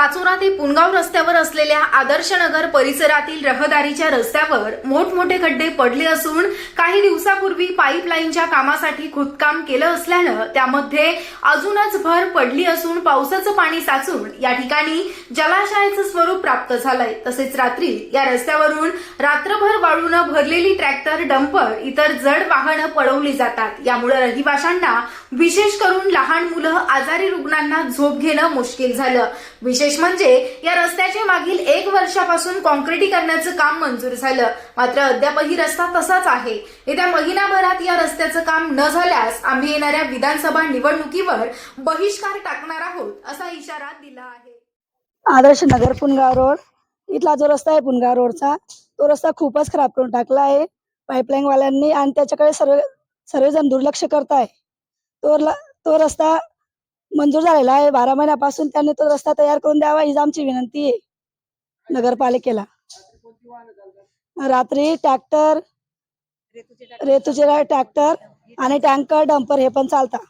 पाचोरा ते पुनगाव रस्त्यावर असलेल्या आदर्शनगर परिसरातील रहदारीच्या रस्त्यावर मोठमोठे खड्डे पडले असून काही दिवसापूर्वी पाईपलाईनच्या कामासाठी खोदकाम केलं असल्यानं त्यामध्ये अजूनच भर पडली असून पावसाचं पाणी साचून या ठिकाणी जलाशयाचं स्वरूप प्राप्त झालंय। तसेच रात्री या रस्त्यावरून रात्रभर वाळूनं भरलेली ट्रॅक्टर, डंपर, इतर जड वाहनं पळवली जातात। यामुळे रहिवाशांना, विशेष करून लहान मुलं, आजारी रुग्णांना झोप घेणं मुश्किल झालं। विशेष म्हणजे या रस्त्याचे मागील 1 वर्षापासून काँक्रिटीकरणाचं काम मंजूर झालं, मात्र अद्यापही रस्ता तसाच आहे। येत्या महिनाभरात या रस्त्याचं काम न झाल्यास आम्ही येणाऱ्या विधानसभा निवडणुकीवर बहिष्कार टाकणार आहोत, असा इशारा दिला आहे। आदर्श नगर पुनगाव रोड इथला जो रस्ता आहे पुनगाव रोडचा, तो रस्ता खूपच खराब करून टाकला आहे पाईपलाईन वाल्यांनी आणि त्याच्याकडे सर्वजण दुर्लक्ष करताय। तो रस्ता मंजूर झालेला आहे, 12 महिन्यापासून त्यांनी तो रस्ता तयार करून द्यावा ही आमची विनंती आहे नगरपालिकेला। रात्री ट्रॅक्टर, रेतूचे ट्रॅक्टर आणि टँकर, डंपर हे पण चालतात।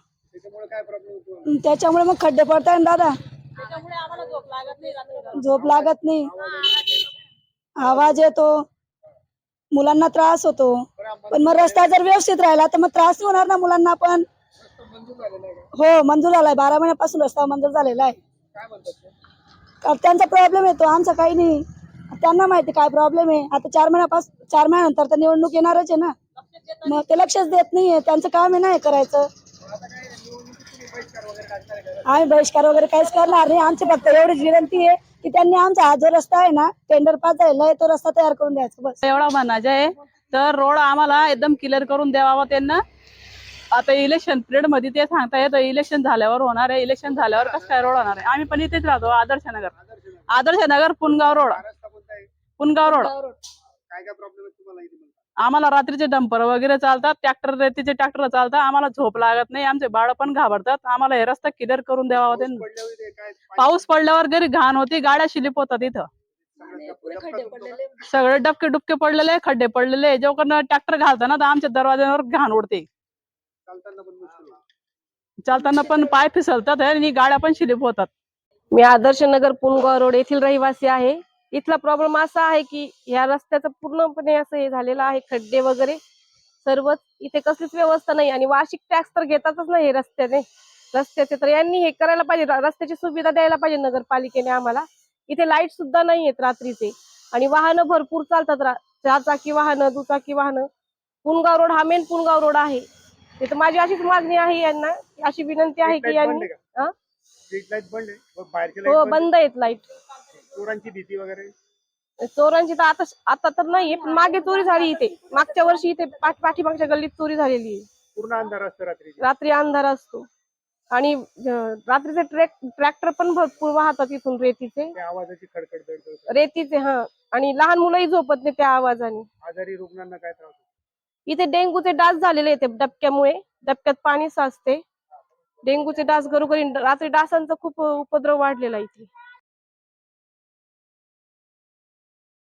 त्याच्यामुळे मग खड्डे पडताय ना दादा, झोप लागत नाही, आवाज येतो, मुलांना त्रास होतो। पण मग रस्ता जर व्यवस्थित राहिला तर मग त्रास नाही होणार ना मुलांना पण। हो, मंजूर झालाय, 12 महिन्यापासून रस्ता मंजूर झालेला आहे। त्यांचा प्रॉब्लेम येतो, आमचा काही नाही, त्यांना माहिती काय प्रॉब्लेम आहे। आता 4 महिन्यानंतर तर निवडणूक येणारच आहे ना, मग ते लक्षच देत नाहीये, त्यांचं काम आहे ना हे करायचं। आम्ही बहिष्कार वगैरे काहीच करणार नाही, आमची फक्त एवढीच विनंती आहे की त्यांनी आमचा हा जो रस्ता आहे ना, टेंडर पास झालेला आहे, तो रस्ता तयार करून द्यायचा बस। एवढा म्हणायचं आहे तर रोड आम्हाला एकदम क्लिअर करून द्यावा त्यांना। आता इलेक्शन पिरियड मध्ये ते सांगतायत इलेक्शन झाल्यावर होणार आहे, इलेक्शन झाल्यावर कसं काय रोड होणार आहे। आम्ही पण इथेच राहतो, आदर्श नगर पुनगाव रोड। काय प्रॉब्लेम आहे तुम्हाला इथे? आम्हाला रात्रीचे डंपर वगैरे चालतात, रेतीचे ट्रॅक्टर चालतात, आम्हाला झोप लागत नाही, आमचे बाळ पण घाबरतात। आम्हाला हे रस्ता क्लिअर करून द्यावा त्यांना। पाऊस पडल्यावर घरी घाण होती, गाड्या स्लिप होतात, इथं सगळे डबके पडलेले, खड्डे पडलेले, जो कोण ट्रॅक्टर घालताना तर आमच्या दरवाज्यावर घाण उडते, चालताना पण पाय फिसलतात आणि गाड्या पण स्लिप होतात। मी आदर्श नगर पुनगाव रोड येथील रहिवासी आहे। इथला प्रॉब्लेम असा आहे की या रस्त्याचं पूर्णपणे असं हे झालेलं आहे, खड्डे वगैरे सर्वच, इथे कसलीच व्यवस्था नाही आणि वार्षिक टॅक्स तर घेतातच नाही हे रस्त्याचे तर यांनी हे करायला पाहिजे, रस्त्याची सुविधा द्यायला पाहिजे नगरपालिकेने आम्हाला। इथे लाईट सुद्धा नाही आहेत रात्रीचे आणि वाहनं भरपूर चालतात, 4 चाकी वाहनं, 2 चाकी वाहनं। पुनगाव रोड हा मेन पुनगाव रोड आहे, तर माझी अशीच मागणी आहे यांना, अशी विनंती आहे की यांनी हो बंद आहेत लाईट। चोरांची भीती वगैरे? चोरांची तर आता तर नाहीये, पण मागे चोरी झाली इथे, मागच्या वर्षी इथे पाठीमागच्या गल्लीत चोरी झालेली आहे। पूर्ण अंधार असतो रात्री अंधार असतो आणि रात्रीचे ट्रॅक्टर पण भरपूर वाहतात इथून रेतीचे, आवाजाची खडखड रेतीचे हा, आणि लहान मुलंही झोपत नाही त्या आवाजाने। आजारी रुग्णांना काय त्रास होतो? इथे डेंग्यूचे डास झालेले आहेत डबक्यामुळे, डबक्यात पाणी साचते, डेंग्यूचे डास घरोघरी, रात्री डासांचा खूप उपद्रव वाढलेला इथे।